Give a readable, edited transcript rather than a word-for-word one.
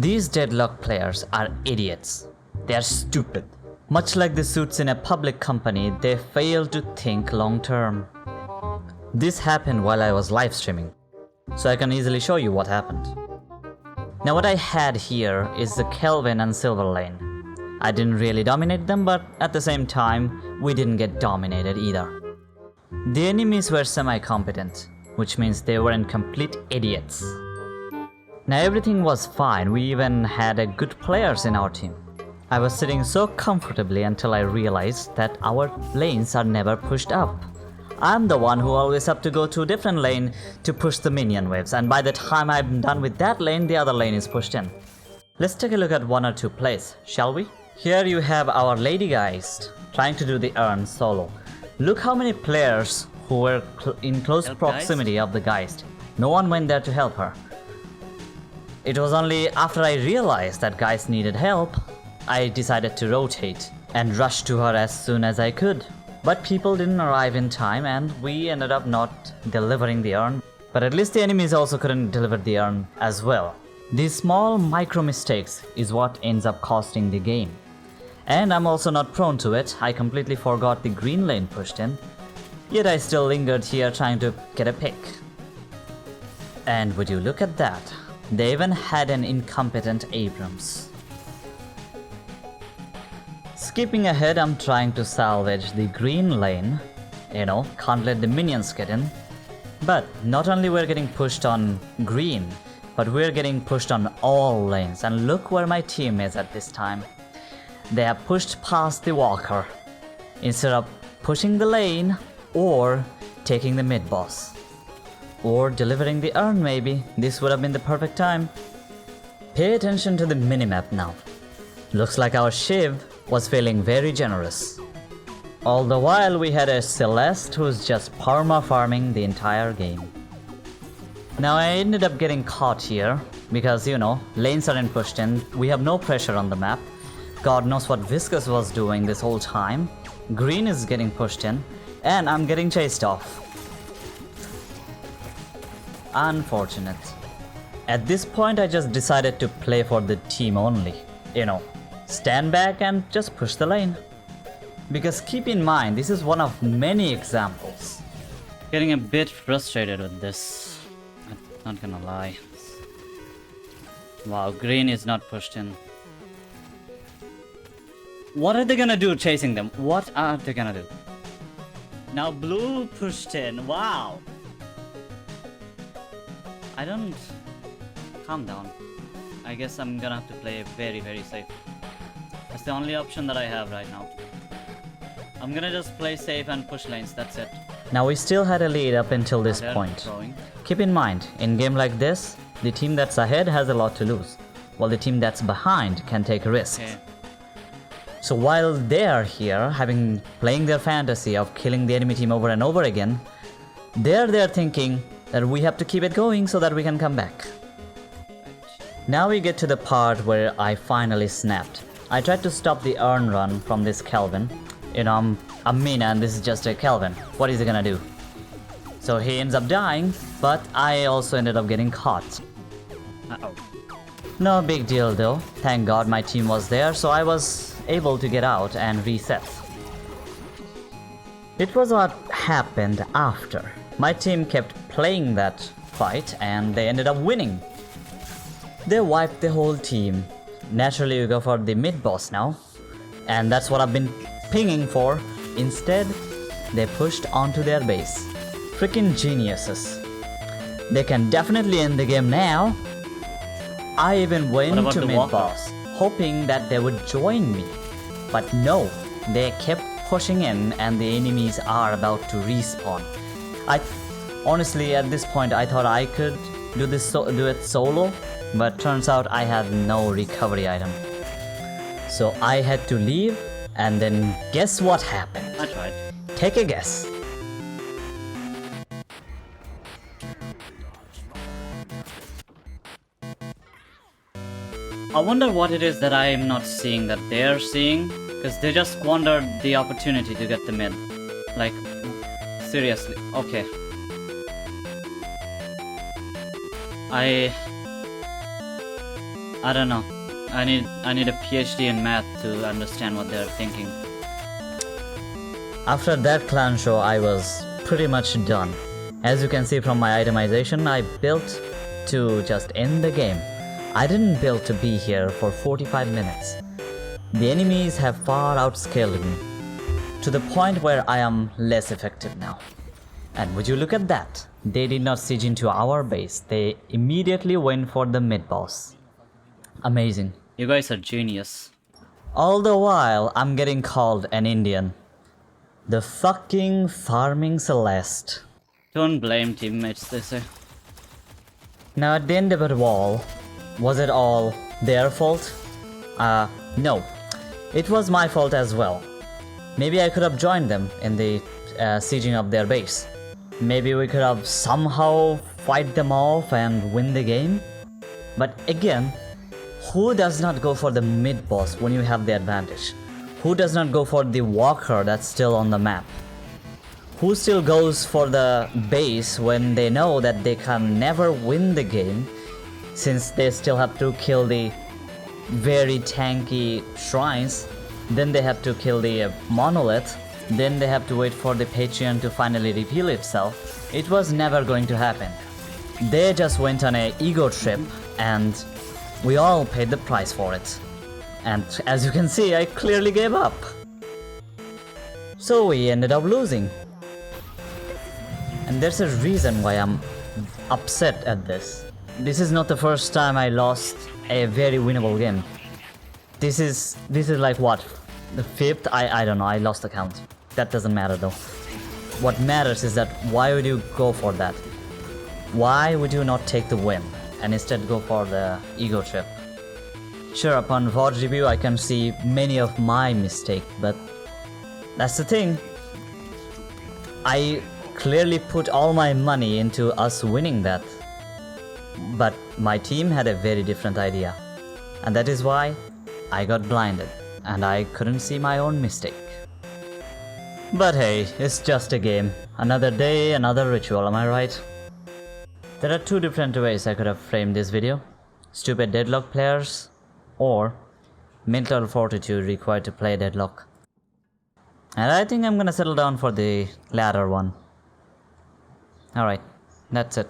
These Deadlock players are idiots. They are stupid. Much like the suits in a public company, they fail to think long term. This happened while I was live streaming, so I can easily show you what happened. Now what I had here is the Kelvin and Silver lane. I didn't really dominate them, but at the same time, we didn't get dominated either. The enemies were semi-competent, which means they weren't complete idiots. Now everything was fine, we even had a good players in our team. I was sitting so comfortably until I realized that our lanes are never pushed up. I'm the one who always have to go to a different lane to push the minion waves, and by the time I'm done with that lane, the other lane is pushed in. Let's take a look at one or two plays, shall we? Here you have our Lady Geist trying to do the urn solo. Look how many players who were in close proximity of the Geist. No one went there to help her. It was only after I realized that Geist needed help, I decided to rotate and rush to her as soon as I could. But people didn't arrive in time and we ended up not delivering the urn. But at least the enemies also couldn't deliver the urn as well. These small micro mistakes is what ends up costing the game. And I'm also not prone to it. I completely forgot the green lane pushed in. Yet I still lingered here trying to get a pick. And would you look at that? They even had an incompetent Abrams. Skipping ahead, I'm trying to salvage the green lane. Can't let the minions get in. But not only we're getting pushed on green, but we're getting pushed on all lanes. And look where my team is at this time. They have pushed past the walker instead of pushing the lane or taking the mid boss. Or delivering the urn maybe. This would have been the perfect time. Pay attention to the minimap now. Looks like our Shiv was feeling very generous. All the while we had a Celeste who's just perma farming the entire game. Now I ended up getting caught here because lanes aren't pushed in. We have no pressure on the map. God knows what Viscous was doing this whole time. Green is getting pushed in and I'm getting chased off. Unfortunate. At this point I just decided to play for the team only. Stand back and just push the lane. Because keep in mind, this is one of many examples. Getting a bit frustrated with this. I'm not gonna lie. Wow, green is not pushed in. What are they gonna do chasing them? What are they gonna do? Now blue pushed in. Wow. I don't... Calm down. I guess I'm gonna have to play very, very safe. That's the only option that I have right now. I'm gonna just play safe and push lanes, that's it. Now we still had a lead up until this point. Keep in mind, in a game like this, the team that's ahead has a lot to lose, while the team that's behind can take risks. Okay. So while they are here, playing their fantasy of killing the enemy team over and over again, they're thinking that we have to keep it going so that we can come back. Now we get to the part where I finally snapped. I tried to stop the urn run from this Kelvin. I'm Mina and this is just a Kelvin. What is he gonna do? So he ends up dying, but I also ended up getting caught. Uh-oh. No big deal though. Thank God my team was there, so I was able to get out and reset. It was what happened after. My team kept playing that fight and they ended up winning. They wiped the whole team. Naturally you go for the mid boss now. And that's what I've been pinging for. Instead, they pushed onto their base. Freaking geniuses. They can definitely end the game now. I even went to mid boss, hoping that they would join me. But no, they kept pushing in and the enemies are about to respawn. Honestly, at this point, I thought I could do it solo, but turns out I had no recovery item. So I had to leave, and then guess what happened? I tried. Take a guess. I wonder what it is that I am not seeing that they're seeing, because they just squandered the opportunity to get the mid. Like, seriously. Okay. I don't know. I need a PhD in math to understand what they're thinking. After that clan show, I was pretty much done. As you can see from my itemization, I built to just end the game. I didn't build to be here for 45 minutes. The enemies have far outscaled me, to the point where I am less effective now. And would you look at that? They did not siege into our base, they immediately went for the mid-boss. Amazing. You guys are genius. All the while, I'm getting called an Indian. The fucking farming Celeste. Don't blame teammates, they say. Now at the end of it all, was it all their fault? No. It was my fault as well. Maybe I could have joined them in the sieging of their base. Maybe we could have somehow fight them off and win the game. But again, who does not go for the mid-boss when you have the advantage? Who does not go for the walker that's still on the map? Who still goes for the base when they know that they can never win the game, since they still have to kill the very tanky shrines, then they have to kill the monolith, then they have to wait for the Patreon to finally reveal itself? It was never going to happen. They just went on an ego trip and we all paid the price for it. And as you can see, I clearly gave up. So we ended up losing. And there's a reason why I'm upset at this. This is not the first time I lost a very winnable game. This is like what? The fifth? I don't know, I lost the count. That doesn't matter though. What matters is that why would you go for that? Why would you not take the win and instead go for the ego trip? Sure, upon VOD review I can see many of my mistakes, but that's the thing. I clearly put all my money into us winning that. But my team had a very different idea. And that is why I got blinded and I couldn't see my own mistake. But hey, it's just a game. Another day, another ritual, am I right? There are two different ways I could have framed this video. Stupid Deadlock players, or mental fortitude required to play Deadlock. And I think I'm gonna settle down for the latter one. Alright, that's it.